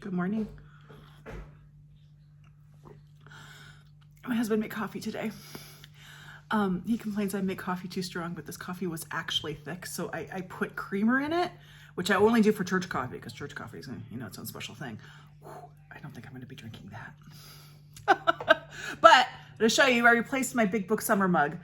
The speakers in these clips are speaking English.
Good morning. My husband made coffee today. He complains I make coffee too strong, but this coffee was actually thick, so I put creamer in it, which I only do for church coffee, because church coffee is, its own special thing. Whew, I don't think I'm going to be drinking that. But to show you, I replaced my Big Book Summer mug.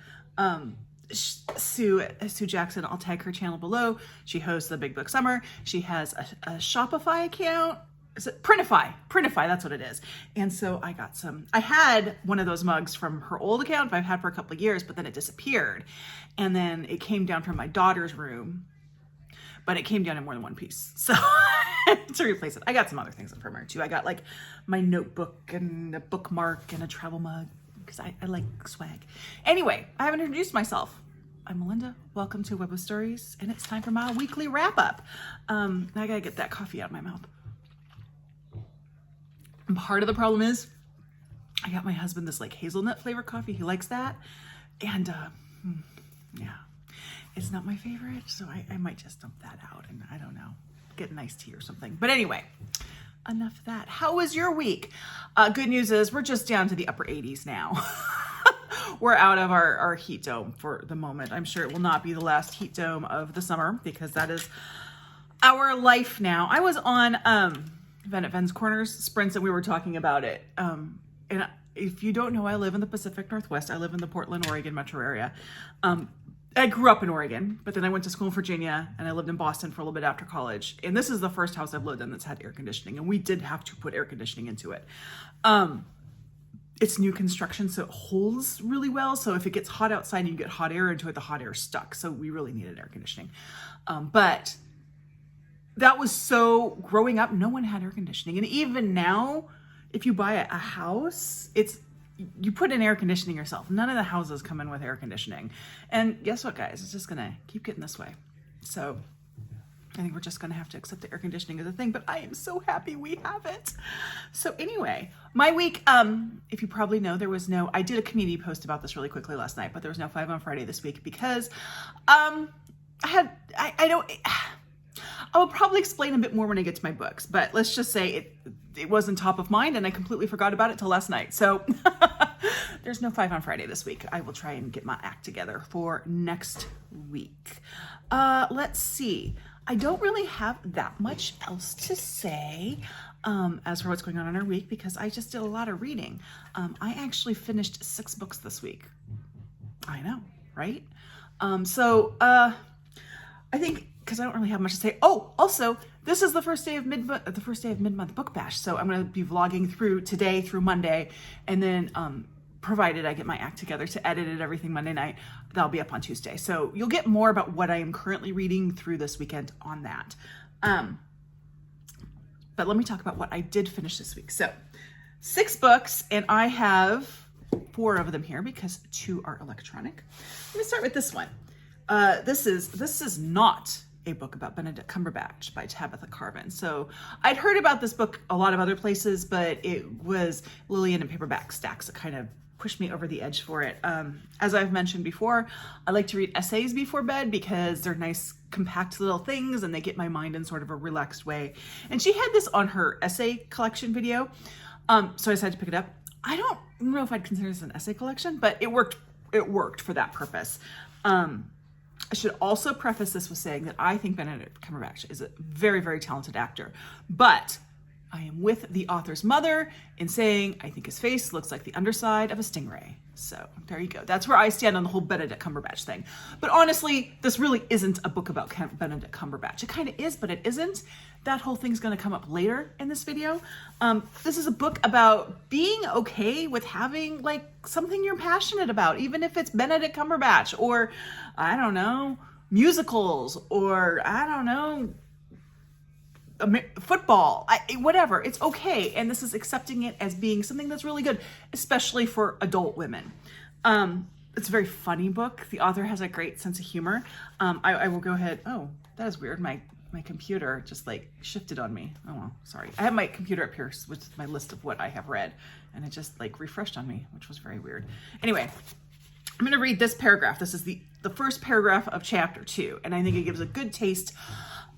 Sue Jackson, I'll tag her channel below. She hosts the Big Book Summer. She has a Shopify account. Is it Printify, that's what it is. And so I got I had one of those mugs from her old account I've had for a couple of years, but then it disappeared. And then it came down from my daughter's room, but it came down in more than one piece. So to replace it, I got some other things from her too. I got like my notebook and a bookmark and a travel mug because I like swag. Anyway, I haven't introduced myself. I'm Melinda. Welcome to Web of Stories, and it's time for my weekly wrap up. I gotta get that coffee out of my mouth. And part of the problem is I got my husband this like hazelnut flavored coffee. He likes that. And yeah, it's not my favorite. So I might just dump that out and I don't know, get a nice tea or something. But anyway, enough of that. How was your week? Good news is we're just down to the upper 80s now. We're out of our heat dome for the moment. I'm sure it will not be the last heat dome of the summer because that is our life now. I was on Ben's Corners Sprints and we were talking about it. And if you don't know, I live in the Pacific Northwest. I live in the Portland, Oregon metro area. I grew up in Oregon, but then I went to school in Virginia and I lived in Boston for a little bit after college. And this is the first house I've lived in that's had air conditioning, and we did have to put air conditioning into it. It's new construction, so it holds really well. So if it gets hot outside and you get hot air into it, the hot air is stuck. So we really needed air conditioning. But that was so, growing up, no one had air conditioning. And even now, if you buy a house, you put in air conditioning yourself. None of the houses come in with air conditioning. And guess what, guys? It's just gonna keep getting this way. So I think we're just gonna have to accept the air conditioning as a thing, but I am so happy we have it. So anyway, my week, if you probably know, I did a community post about this really quickly last night, but there was no 5 on Friday this week because I will probably explain a bit more when I get to my books, but let's just say it wasn't top of mind and I completely forgot about it till last night. So there's no 5 on Friday this week. I will try and get my act together for next week. Let's see. I don't really have that much else to say as for what's going on in our week because I just did a lot of reading. I actually finished 6 books this week. I know, right? I think because I don't really have much to say. Oh, also, this is the first day of mid-month book bash. So I'm going to be vlogging through today through Monday, and then provided I get my act together to edit it everything Monday night, that'll be up on Tuesday. So you'll get more about what I am currently reading through this weekend on that. But let me talk about what I did finish this week. So 6 books, and I have 4 of them here because 2 are electronic. Let me start with this one. This is not a book about Benedict Cumberbatch by Tabitha Carvan. So I'd heard about this book a lot of other places, but it was Lillian and Paperback Stacks that kind of pushed me over the edge for it. As I've mentioned before, I like to read essays before bed because they're nice, compact little things and they get my mind in sort of a relaxed way. And she had this on her essay collection video. So I decided to pick it up. I don't know if I'd consider this an essay collection, but it worked for that purpose. I should also preface this with saying that I think Benedict Cumberbatch is a very, very talented actor, but I am with the author's mother in saying I think his face looks like the underside of a stingray. So there you go. That's where I stand on the whole Benedict Cumberbatch thing. But honestly, this really isn't a book about Benedict Cumberbatch. It kind of is, but it isn't. That whole thing's going to come up later in this video. This is a book about being okay with having like something you're passionate about, even if it's Benedict Cumberbatch or, I don't know, musicals or, I don't know, football, whatever. It's okay. And this is accepting it as being something that's really good, especially for adult women. It's a very funny book. The author has a great sense of humor. I will go ahead. Oh, that is weird. My computer just like shifted on me. Oh, well, sorry. I have my computer up here with my list of what I have read, and it just like refreshed on me, which was very weird. Anyway, I'm going to read this paragraph. This is the first paragraph of chapter 2, and I think it gives a good taste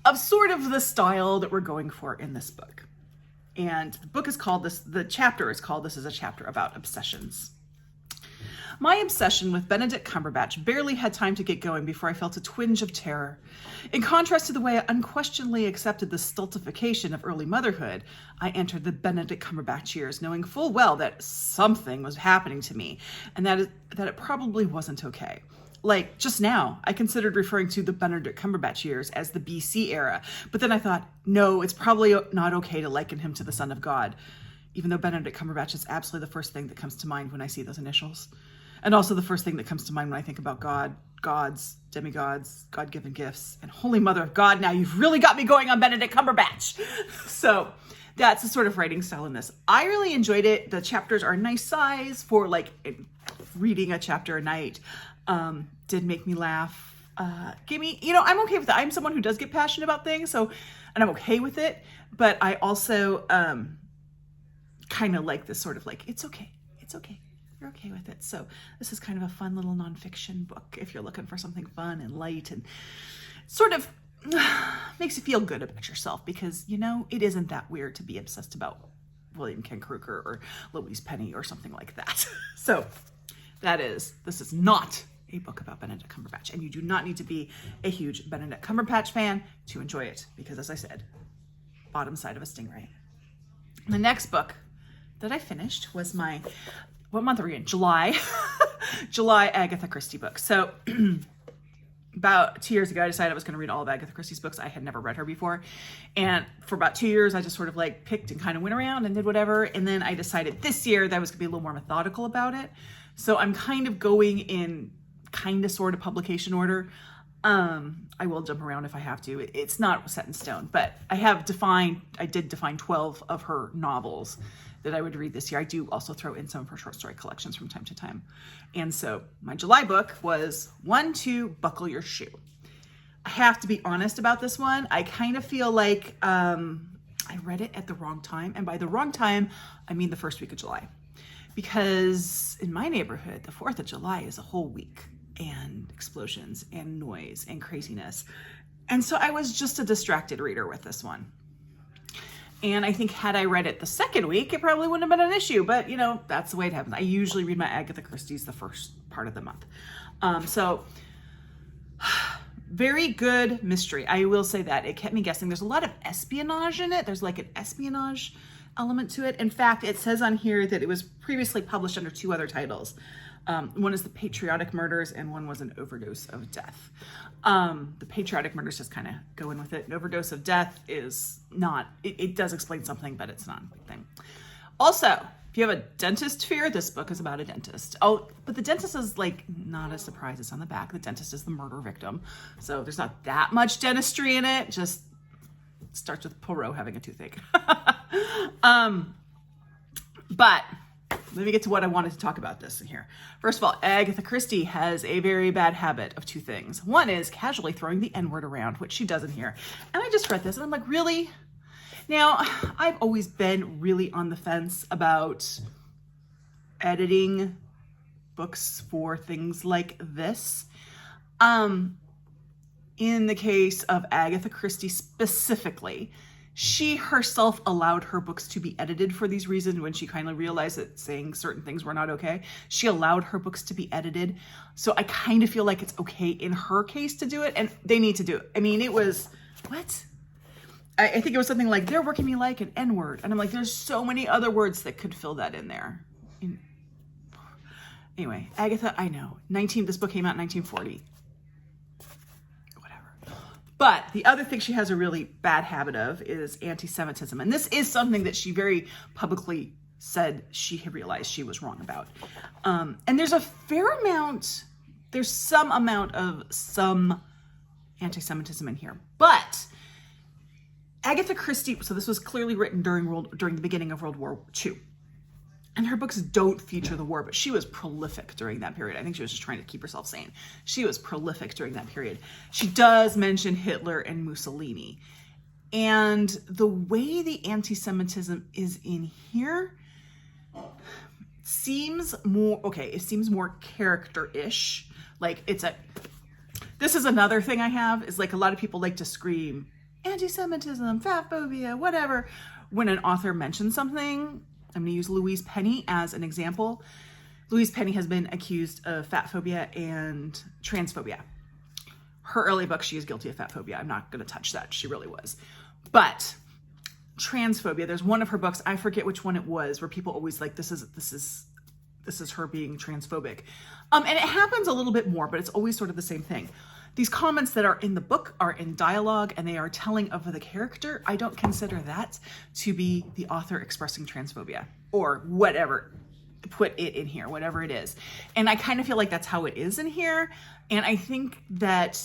of sort of the style that we're going for in this book. And the chapter is called This is a Chapter About Obsessions. My obsession with Benedict Cumberbatch barely had time to get going before I felt a twinge of terror. In contrast to the way I unquestionably accepted the stultification of early motherhood, I entered the Benedict Cumberbatch years knowing full well that something was happening to me, and that it probably wasn't okay. Like, just now, I considered referring to the Benedict Cumberbatch years as the BC era, but then I thought, no, it's probably not okay to liken him to the Son of God, even though Benedict Cumberbatch is absolutely the first thing that comes to mind when I see those initials. And also the first thing that comes to mind when I think about God, gods, demigods, God-given gifts, and Holy Mother of God. Now you've really got me going on Benedict Cumberbatch. So that's the sort of writing style in this. I really enjoyed it. The chapters are a nice size for like reading a chapter a night. Did make me laugh. Gave me, I'm okay with it. I'm someone who does get passionate about things, and I'm okay with it. But I also kind of like this sort of like, it's okay. You're okay with it. So this is kind of a fun little nonfiction book if you're looking for something fun and light and sort of makes you feel good about yourself, because, it isn't that weird to be obsessed about William Ken Kruger or Louise Penny or something like that. So this is not a book about Benedict Cumberbatch, and you do not need to be a huge Benedict Cumberbatch fan to enjoy it, because as I said, bottom side of a stingray. The next book that I finished was what month are we in? July. July Agatha Christie book. So about 2 years ago, I decided I was going to read all of Agatha Christie's books. I had never read her before. And for about 2 years, I just sort of like picked and kind of went around and did whatever. And then I decided this year that I was going to be a little more methodical about it. So I'm kind of going in kind of sort of publication order. I will jump around if I have to. It's not set in stone, but I did define 12 of her novels that I would read this year. I do also throw in some of her short story collections from time to time. And so my July book was 1, 2, Buckle Your Shoe. I have to be honest about this one. I kind of feel like I read it at the wrong time. And by the wrong time, I mean the first week of July. Because in my neighborhood, the 4th of July is a whole week, and explosions and noise and craziness. And so I was just a distracted reader with this one. And I think had I read it the second week, it probably wouldn't have been an issue, but that's the way it happens. I usually read my Agatha Christie's the first part of the month. So very good mystery. I will say that it kept me guessing. There's a lot of espionage in it. There's like an espionage element to it. In fact, it says on here that it was previously published under 2 other titles. One is The Patriotic Murders, and one was An Overdose of Death. The Patriotic Murders just kind of go in with it. An Overdose of Death is not, it does explain something, but it's not a big thing. Also, if you have a dentist fear, this book is about a dentist. Oh, but the dentist is like not a surprise. It's on the back. The dentist is the murder victim. So there's not that much dentistry in it. Just starts with Poirot having a toothache. But let me get to what I wanted to talk about this in here. First of all, Agatha Christie has a very bad habit of 2 things. One is casually throwing the N-word around, which she does in here. And I just read this and I'm like, really? Now, I've always been really on the fence about editing books for things like this. In the case of Agatha Christie specifically, she herself allowed her books to be edited for these reasons when she kind of realized that saying certain things were not okay. She allowed her books to be edited. So I kind of feel like it's okay in her case to do it, and they need to do it. I mean, it was, what? I think it was something like, they're working me like an N-word. And I'm like, there's so many other words that could fill that in there. Anyway, Agatha, I know. This book came out in 1940. But the other thing she has a really bad habit of is anti-Semitism. And this is something that she very publicly said she had realized she was wrong about. And there's some amount of some anti-Semitism in here. But Agatha Christie, so this was clearly written during the beginning of World War II. And her books don't feature the war, but she was prolific during that period. I think she was just trying to keep herself sane. She was prolific during that period. She does mention Hitler and Mussolini. And the way the anti-Semitism is in here seems more character-ish. Like this is another thing I have, is like a lot of people like to scream anti-Semitism, fat phobia, whatever. When an author mentions something, I'm going to use Louise Penny as an example. Louise Penny has been accused of fat phobia and transphobia. Her early book, she is guilty of fat phobia. I'm not going to touch that. She really was. But transphobia, there's one of her books, I forget which one it was, where people always like, this is her being transphobic. And it happens a little bit more, but it's always sort of the same thing. These comments that are in the book are in dialogue and they are telling of the character. I don't consider that to be the author expressing transphobia or whatever. Put it in here, whatever it is. And I kind of feel like that's how it is in here. And I think that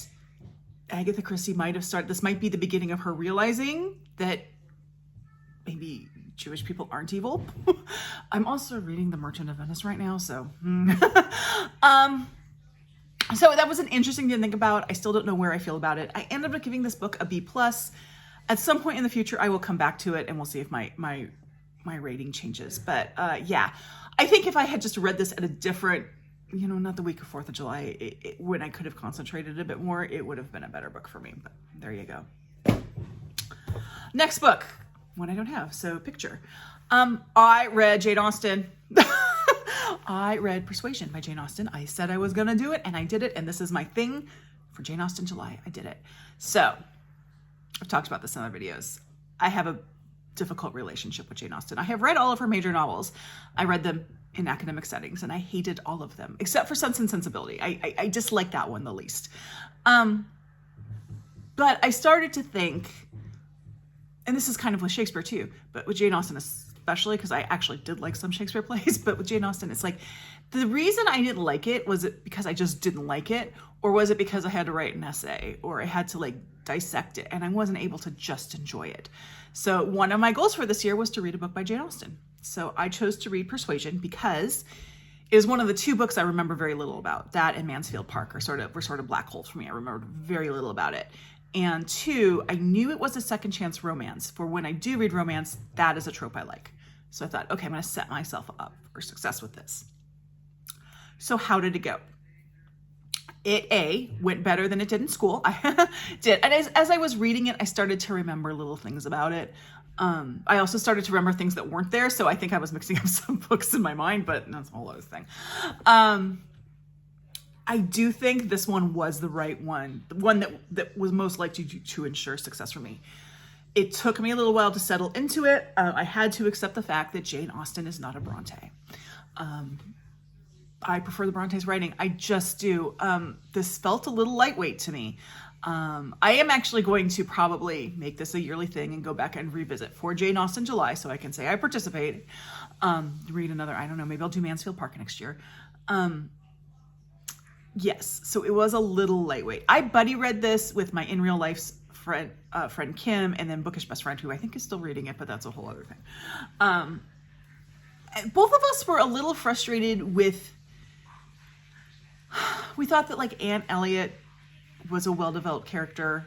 Agatha Christie might have started, this might be the beginning of her realizing that maybe Jewish people aren't evil. I'm also reading The Merchant of Venice right now, so. So that was an interesting thing to think about. I still don't know where I feel about it. I ended up giving this book a B+. At some point in the future, I will come back to it and we'll see if my rating changes. But yeah, I think if I had just read this at a different, not the week of 4th of July, when I could have concentrated a bit more, it would have been a better book for me. But there you go. Next book, one I don't have, so picture. I read Jane Austen. I read Persuasion by Jane Austen. I said I was going to do it and I did it. And this is my thing for Jane Austen July. I did it. So I've talked about this in other videos. I have a difficult relationship with Jane Austen. I have read all of her major novels. I read them in academic settings and I hated all of them except for Sense and Sensibility. I dislike that one the least. But I started to think, and this is kind of with Shakespeare too, but with Jane Austen especially, because I actually did like some Shakespeare plays, but with Jane Austen, it's like, the reason I didn't like it, was it because I just didn't like it? Or was it because I had to write an essay or I had to like dissect it and I wasn't able to just enjoy it? So one of my goals for this year was to read a book by Jane Austen. So I chose to read Persuasion because it is one of the two books I remember very little about. That and Mansfield Park were sort of black holes for me. I remembered very little about it. And two, I knew it was a second chance romance. For when I do read romance, that is a trope I like. So I thought, okay, I'm going to set myself up for success with this. So how did it go? It went better than it did in school. I did. And as I was reading it, I started to remember little things about it. I also started to remember things that weren't there. So I think I was mixing up some books in my mind, but that's a whole other thing. I do think this one was the right one, the one that was most likely to ensure success for me. It took me a little while to settle into it. I had to accept the fact that Jane Austen is not a Bronte. I prefer the Bronte's writing. I just do. This felt a little lightweight to me. I am actually going to probably make this a yearly thing and go back and revisit for Jane Austen July so I can say I participated. Read another, I don't know, maybe I'll do Mansfield Park next year. Yes, so it was a little lightweight. I buddy read this with my in real life friend Kim, and then bookish best friend who I think is still reading it, but that's a whole other thing. Both of us were a little frustrated with, we thought that like Aunt Elliot was a well-developed character,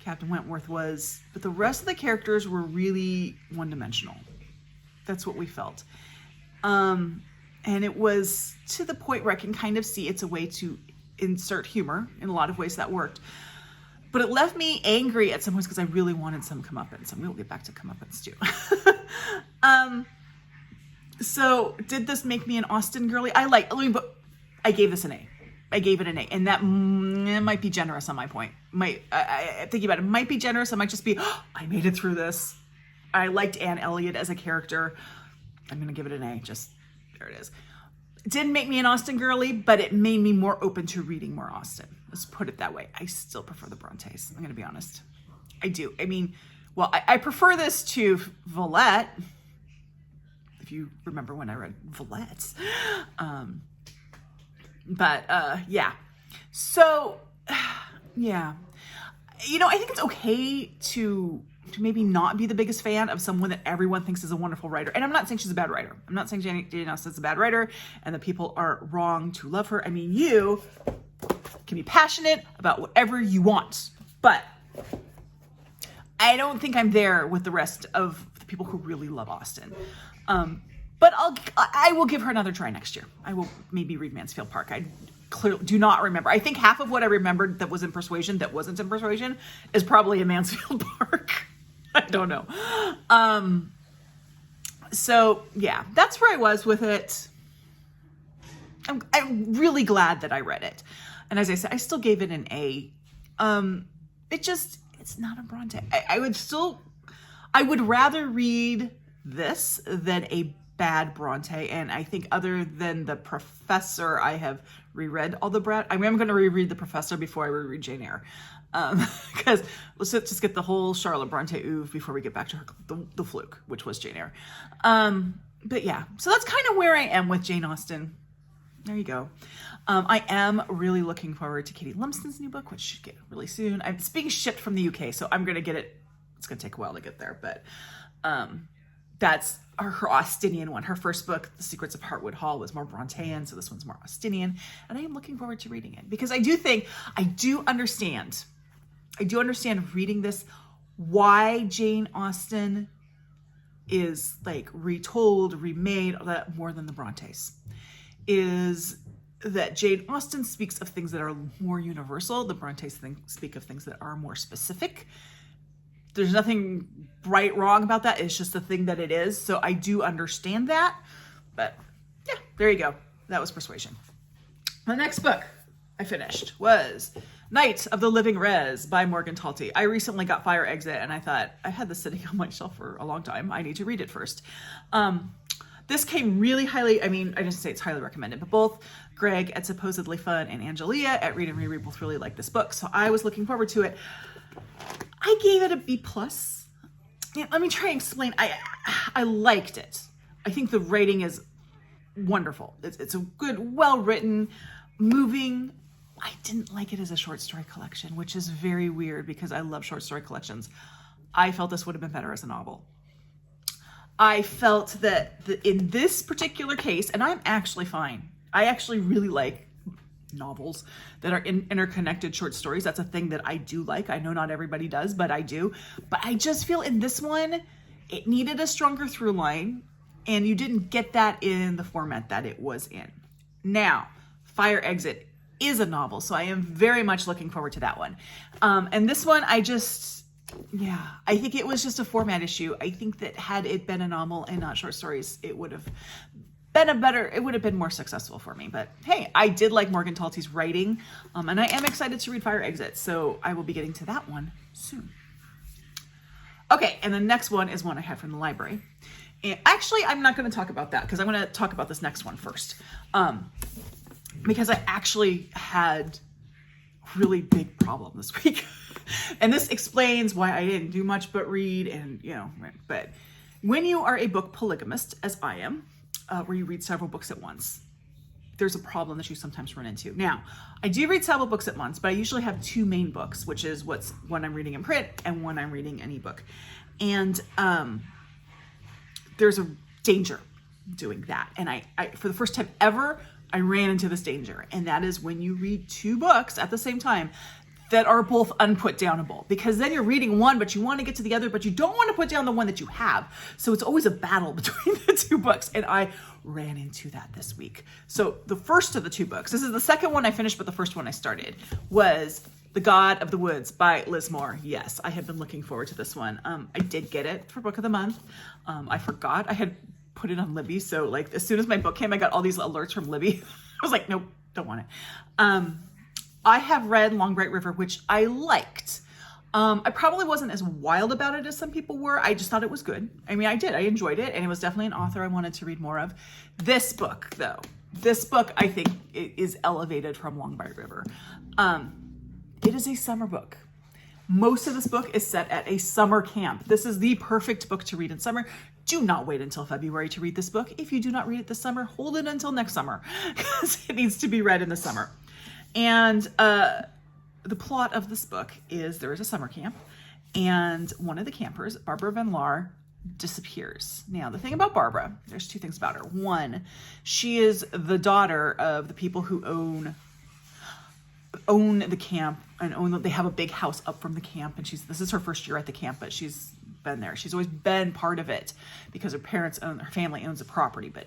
Captain Wentworth was, but the rest of the characters were really one-dimensional. That's what we felt. And it was to the point where I can kind of see it's a way to insert humor. In a lot of ways that worked. But it left me angry at some points because I really wanted some comeuppance. And we'll get back to comeuppance too. So did this make me an Austen girly? But I gave this an A. I gave it an A. And that might be generous on my point. Thinking about it, might be generous. It might just be, I made it through this. I liked Anne Elliot as a character. I'm going to give it an A. Just, there it is. It didn't make me an Austen girly, but it made me more open to reading more Austen. Let's put it that way. I still prefer the Brontes. I'm going to be honest. I do. I mean, well, I prefer this to Villette. If you remember when I read Villette. Yeah. So, yeah. I think it's okay to maybe not be the biggest fan of someone that everyone thinks is a wonderful writer. And I'm not saying she's a bad writer. I'm not saying Jane Austen's a bad writer and that people are wrong to love her. I mean, you can be passionate about whatever you want, but I don't think I'm there with the rest of the people who really love Austen. But I will give her another try next year. I will maybe read Mansfield Park. clearly do not remember. I think half of what I remembered that was in Persuasion that wasn't in Persuasion is probably in Mansfield Park. I don't know. So yeah, that's where I was with it. I'm really glad that I read it. And as I said, I still gave it an A. It's not a Bronte. I would rather read this than a bad Bronte. And I think other than The Professor, I have reread all the I'm going to reread The Professor before I reread Jane Eyre. Because let's just get the whole Charlotte Bronte oeuvre before we get back to the fluke, which was Jane Eyre. But yeah, so that's kind of where I am with Jane Austen. There you go. I am really looking forward to Katie Lumsden's new book, which should get really soon. It's being shipped from the UK, so I'm going to get it. It's going to take a while to get there, but that's her Austenian one. Her first book, The Secrets of Hartwood Hall, was more Brontean, so this one's more Austenian, and I am looking forward to reading it because I do understand reading this, why Jane Austen is like retold, remade, all that more than the Brontes. Is that Jane Austen speaks of things that are more universal. The Brontes speak of things that are more specific. There's nothing wrong about that. It's just the thing that it is. So I do understand that. But yeah, there you go. That was Persuasion. The next book I finished was Night of the Living Res by Morgan Talty. I recently got Fire Exit and I thought, I had this sitting on my shelf for a long time. I need to read it first. This came really highly, I didn't say it's highly recommended, but both Greg at Supposedly Fun and Aailyah at Read and Reread both really liked this book. So I was looking forward to it. I gave it a B+. Yeah, let me try and explain. I liked it. I think the writing is wonderful. It's a good, well-written, moving. I didn't like it as a short story collection, which is very weird because I love short story collections. I felt this would have been better as a novel. I felt that in this particular case, and I'm actually fine. I actually really like novels that are interconnected short stories. That's a thing that I do like. I know not everybody does, but I do. But I just feel in this one, it needed a stronger through line, and you didn't get that in the format that it was in. Now, Fire Exit is a novel, so I am very much looking forward to that one. And this one, I think it was just a format issue. I think that had it been a novel and not short stories, it would have been more successful for me. But hey, I did like Morgan Talty's writing, and I am excited to read Fire Exit, so I will be getting to that one soon. Okay, and the next one is one I had from the library. And actually, I'm not going to talk about that because I'm going to talk about this next one first. Because I actually had a really big problem this week. And this explains why I didn't do much but read and, but when you are a book polygamist, as I am, where you read several books at once, there's a problem that you sometimes run into. Now, I do read several books at once, but I usually have two main books, which is one I'm reading in print and one I'm reading in ebook. And there's a danger doing that. And I for the first time ever, I ran into this danger. And that is when you read two books at the same time that are both unputdownable, because then you're reading one, but you want to get to the other, but you don't want to put down the one that you have. So it's always a battle between the two books. And I ran into that this week. So the first of the two books, this is the second one I finished, but the first one I started, was The God of the Woods by Liz Moore. Yes, I have been looking forward to this one. I did get it for Book of the Month. I forgot I had put it on Libby. So like as soon as my book came, I got all these alerts from Libby. I was like, nope, don't want it. I have read Long Bright River, which I liked. I probably wasn't as wild about it as some people were. I just thought it was good. I enjoyed it, and it was definitely an author I wanted to read more of. This book, though, I think is elevated from Long Bright River. It is a summer book. Most of this book is set at a summer camp. This is the perfect book to read in summer. Do not wait until February to read this book. If you do not read it this summer, hold it until next summer, because it needs to be read in the summer. And the plot of this book is there is a summer camp, and one of the campers, Barbara Van Laar, disappears. Now, the thing about Barbara, there's two things about her. One, she is the daughter of the people who own the camp and they have a big house up from the camp, and this is her first year at the camp, but she's been there. She's always been part of it because her family owns the property, but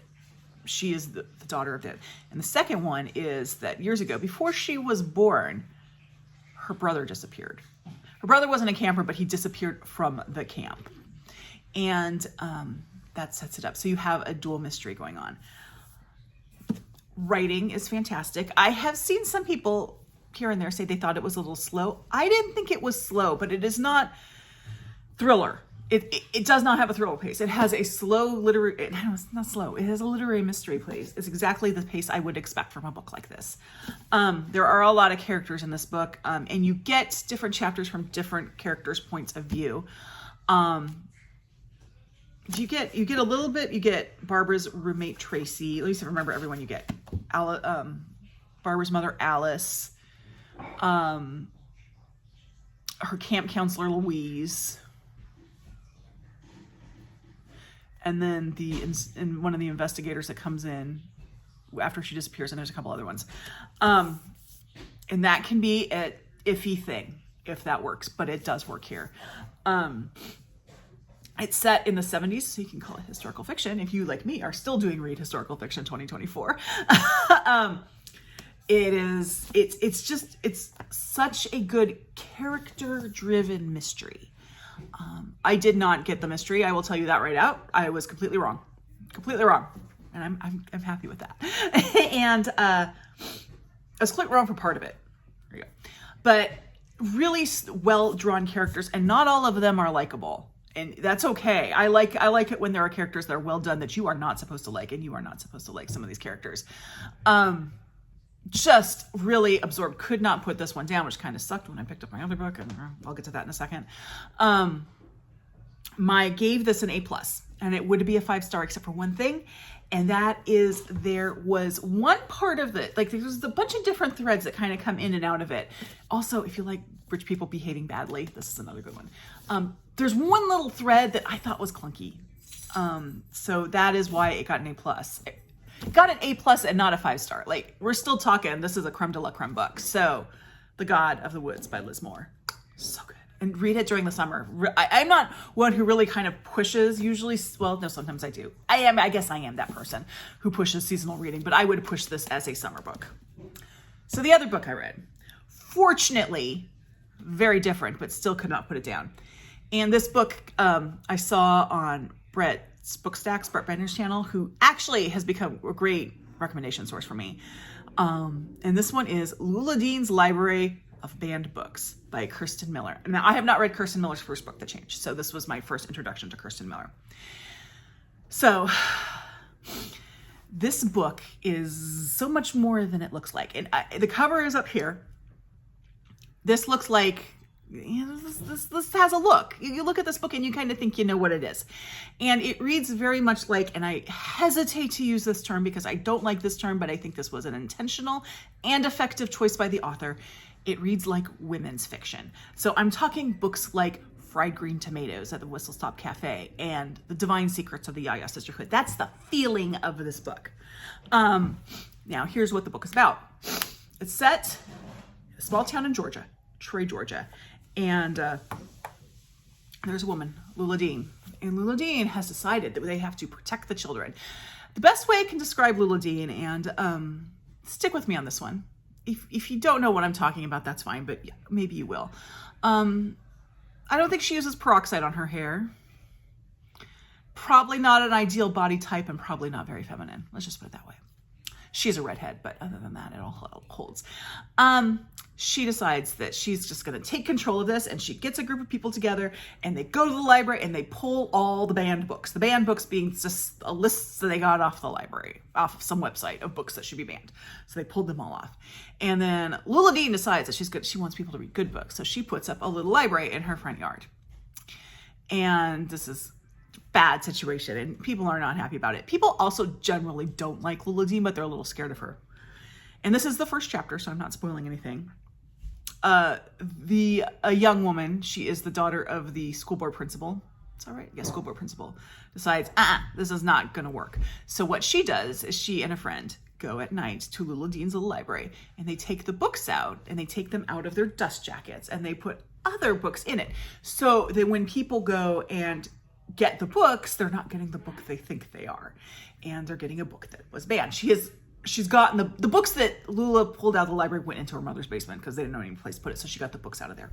she is the daughter of David. And the second one is that years ago, before she was born, her brother disappeared. Her brother wasn't a camper, but he disappeared from the camp. And that sets it up. So you have a dual mystery going on. Writing is fantastic. I have seen some people here and there say they thought it was a little slow. I didn't think it was slow, but it is not thriller. It does not have a thriller pace. It has a slow literary, no, it's not slow. It has a literary mystery pace. It's exactly the pace I would expect from a book like this. There are a lot of characters in this book, and you get different chapters from different characters' points of view. You get a little bit. You get Barbara's roommate Tracy. At least I remember everyone you get. Barbara's mother Alice. Her camp counselor Louise. And then one of the investigators that comes in after she disappears, and there's a couple other ones. And that can be an iffy thing, if that works, but it does work here. It's set in the 70s, so you can call it historical fiction. If you, like me, are still doing Read Historical Fiction 2024. It's such a good character-driven mystery. I did not get the mystery. I will tell you that right out. I was completely wrong. And I'm happy with that. And I was completely wrong for part of it. There you go. But really well-drawn characters, and not all of them are likable. And that's okay. I like it when there are characters that are well done that you are not supposed to like, and you are not supposed to like some of these characters. Just really absorbed. Could not put this one down, which kind of sucked when I picked up my other book, and I'll get to that in a second. Gave this an A+, and it would be a 5-star except for one thing, and that is there was one part of it, like there's a bunch of different threads that kind of come in and out of it. Also, if you like rich people behaving badly, this is another good one. There's one little thread that I thought was clunky. So that is why it got an A+. It got an A+ and not a 5-star. Like, we're still talking, this is a creme de la creme book. So, The God of the Woods by Liz Moore. So good. And read it during the summer. I'm not one who really kind of pushes usually. Well, no, sometimes I do. I guess I am that person who pushes seasonal reading, but I would push this as a summer book. So the other book I read, fortunately, very different, but still could not put it down. And this book I saw on Brett's Bookstacks, Brett Bender's channel, who actually has become a great recommendation source for me. And this one is Lula Dean's Library of Banned Books by Kirsten Miller. Now, I have not read Kirsten Miller's first book, The Change. So this was my first introduction to Kirsten Miller. So this book is so much more than it looks like. And the cover is up here. This looks like, this has a look. You look at this book and you kind of think you know what it is. And it reads very much like, and I hesitate to use this term because I don't like this term, but I think this was an intentional and effective choice by the author. It reads like women's fiction. So I'm talking books like Fried Green Tomatoes at the Whistle Stop Cafe and The Divine Secrets of the Yaya Sisterhood. That's the feeling of this book. Now, here's what the book is about. It's set in a small town in Georgia, Troy, Georgia. And there's a woman, Lula Dean. And Lula Dean has decided that they have to protect the children. The best way I can describe Lula Dean, and stick with me on this one. If you don't know what I'm talking about, that's fine, but yeah, maybe you will. I don't think she uses peroxide on her hair. Probably not an ideal body type and probably not very feminine. Let's just put it that way. She's a redhead, but other than that, it all holds. She decides that she's just going to take control of this, and she gets a group of people together, and they go to the library, and they pull all the banned books. The banned books being just a list that they got off the library, off of some website of books that should be banned. So they pulled them all off. And then Lula Dean decides that she wants people to read good books, so she puts up a little library in her front yard. And this is a bad situation, and people are not happy about it. People also generally don't like Lula Dean, but they're a little scared of her. And this is the first chapter, so I'm not spoiling anything. A young woman, she is the daughter of the school board principal. It's all right. Yeah, school board principal decides, this is not going to work. So what she does is she and a friend go at night to Lula Dean's little library, and they take the books out, and they take them out of their dust jackets, and they put other books in it. So that when people go and get the books, they're not getting the book they think they are. And they're getting a book that was banned. She's gotten the books that Lula pulled out of the library went into her mother's basement because they didn't know any place to put it. So she got the books out of there.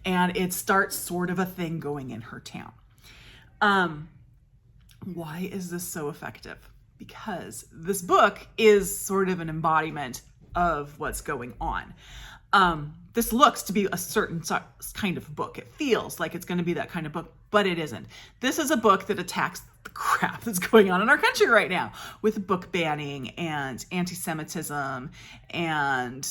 And it starts sort of a thing going in her town. Why is this so effective? Because this book is sort of an embodiment of what's going on. This looks to be a certain kind of book. It feels like it's going to be that kind of book, but it isn't. This is a book that attacks the crap that's going on in our country right now with book banning and anti-Semitism and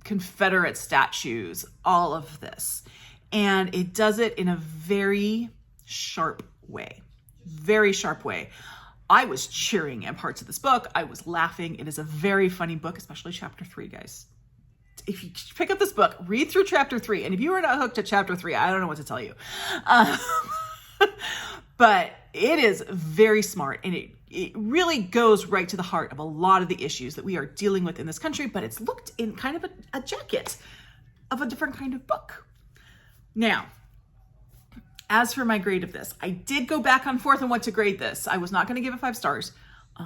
Confederate statues, all of this. And it does it in a very sharp way. Very sharp way. I was cheering at parts of this book. I was laughing. It is a very funny book, especially chapter 3, guys. If you pick up this book, read through chapter 3. And if you were not hooked at chapter 3, I don't know what to tell you. But it is very smart. And it really goes right to the heart of a lot of the issues that we are dealing with in this country. But it's looked in kind of a jacket of a different kind of book. Now, as for my grade of this, I did go back and forth on what to grade this. I was not going to give it 5 stars,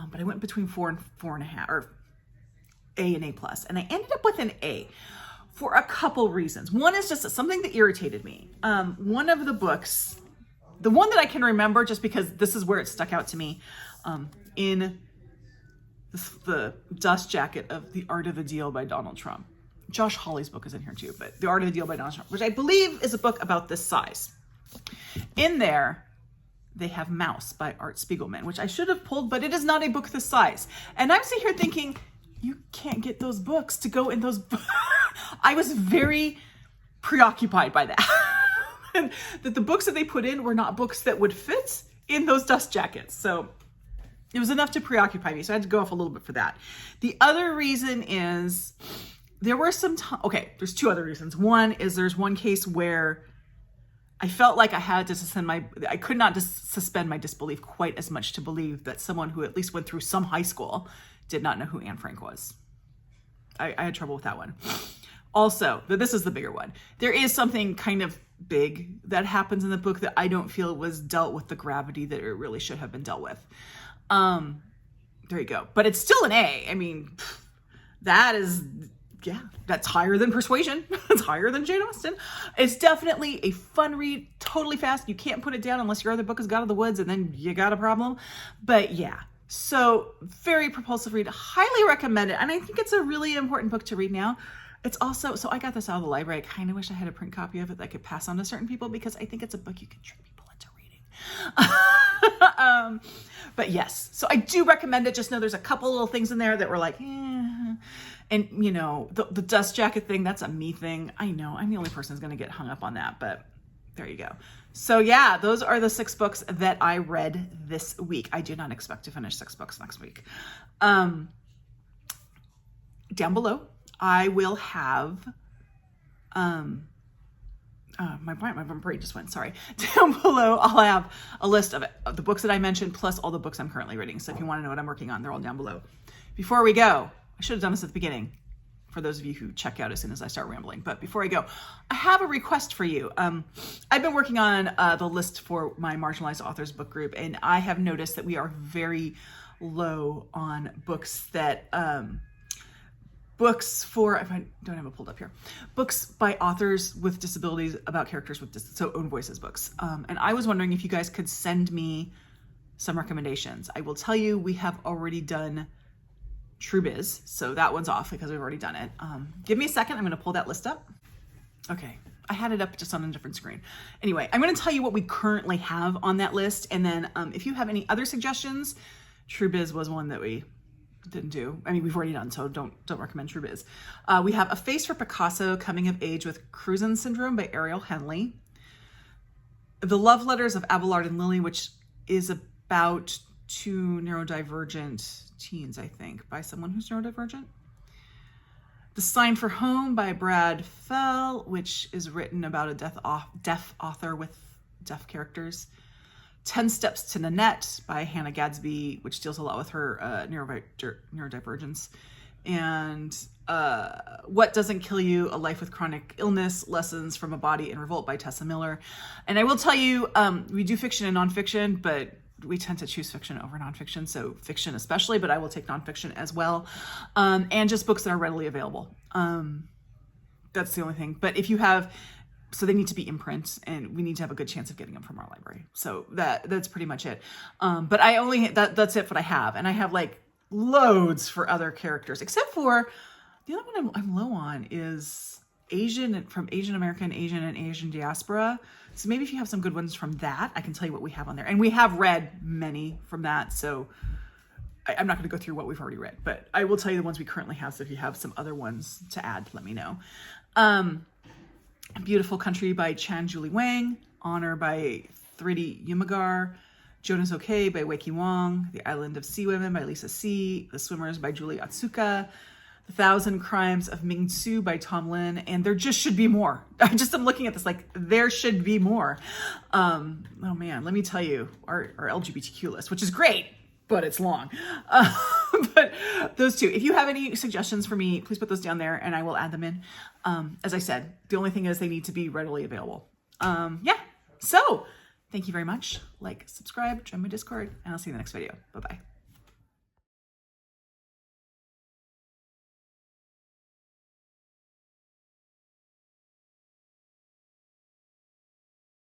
but I went between 4 and 4.5, or A and A+. And I ended up with an A for a couple reasons. One is just something that irritated me. One of the books, the one that I can remember just because this is where it stuck out to me, in the dust jacket of The Art of the Deal by Donald Trump. Josh Hawley's book is in here too, but The Art of the Deal by Donald Trump, which I believe is a book about this size. In there, they have Mouse by Art Spiegelman, which I should have pulled, but it is not a book this size. And I'm sitting here thinking, you can't get those books to go in those books. I was very preoccupied by that. And that the books that they put in were not books that would fit in those dust jackets. So it was enough to preoccupy me. So I had to go off a little bit for that. The other reason is there were some okay, there's 2 other reasons. One is there's one case where I felt like I had to I could not suspend my disbelief quite as much to believe that someone who at least went through some high school did not know who Anne Frank was. I had trouble with that one. Also, this is the bigger one. There is something kind of big that happens in the book that I don't feel was dealt with the gravity that it really should have been dealt with. There you go. But it's still an A. I mean, that is... yeah, that's higher than Persuasion. It's higher than Jane Austen. It's definitely a fun read, totally fast. You can't put it down unless your other book is God of the Woods, and then you got a problem. But yeah, so very propulsive read. Highly recommend it. And I think it's a really important book to read now. It's also, so I got this out of the library. I kind of wish I had a print copy of it that I could pass on to certain people because I think it's a book you can trick people into reading. But yes, so I do recommend it. Just know there's a couple little things in there that were like, and you know, the dust jacket thing, that's a me thing. I know I'm the only person who's going to get hung up on that, but there you go. So yeah, those are the 6 books that I read this week. I do not expect to finish 6 books next week. Down below, I will have, my brain just went, sorry. Down below, I'll have a list of the books that I mentioned, plus all the books I'm currently reading. So if you want to know what I'm working on, they're all down below. Before we go, I should have done this at the beginning for those of you who check out as soon as I start rambling. But before I go, I have a request for you. I've been working on the list for my Marginalized Authors book group, and I have noticed that we are very low on books that, books for, if I don't have it pulled up here, books by authors with disabilities about characters with so own voices books. And I was wondering if you guys could send me some recommendations. I will tell you, we have already done True Biz, so that one's off because we've already done it. Give me a second. I'm going to pull that list up. Okay, I had it up just on a different screen. Anyway, I'm going to tell you what we currently have on that list, and then if you have any other suggestions, True Biz was one that we didn't do. I mean, we've already done, so don't recommend True Biz. We have A Face for Picasso, Coming of Age with Cruzen Syndrome by Ariel Henley. The Love Letters of Abelard and Lily, which is about 2 neurodivergent teens, I think, by someone who's neurodivergent. The Sign for Home by Brad Fell, which is written about a deaf author with deaf characters. 10 Steps to Nanette by Hannah Gadsby, which deals a lot with her neurodivergence. and What Doesn't Kill You, A Life with Chronic Illness, Lessons from a Body in Revolt by Tessa Miller. And I will tell you, we do fiction and nonfiction, but we tend to choose fiction over nonfiction, so fiction especially, but I will take nonfiction as well. And just books that are readily available. That's the only thing. But if you have, so they need to be in print, and we need to have a good chance of getting them from our library. So that's pretty much it. But I only, that's it what I have. And I have like loads for other characters, except for the other one I'm low on is Asian, from Asian American, Asian, and Asian diaspora. So maybe if you have some good ones from that, I can tell you what we have on there. And we have read many from that, so I'm not going to go through what we've already read, but I will tell you the ones we currently have. So if you have some other ones to add, let me know. Beautiful Country by Chan Julie Wang, Honor by Thridi Yumagar, Jonas Okay by Weiki Wong, The Island of Sea Women by Lisa C, The Swimmers by Julie Atsuka, The Thousand Crimes of Ming Tzu by Tom Lin, and there just should be more. I'm looking at this like there should be more. Oh man, let me tell you, our LGBTQ list, which is great, but it's long. But those two, if you have any suggestions for me, please put those down there and I will add them in. As I said, the only thing is they need to be readily available. Yeah, so thank you very much. Like, subscribe, join my Discord, and I'll see you in the next video. Bye-bye.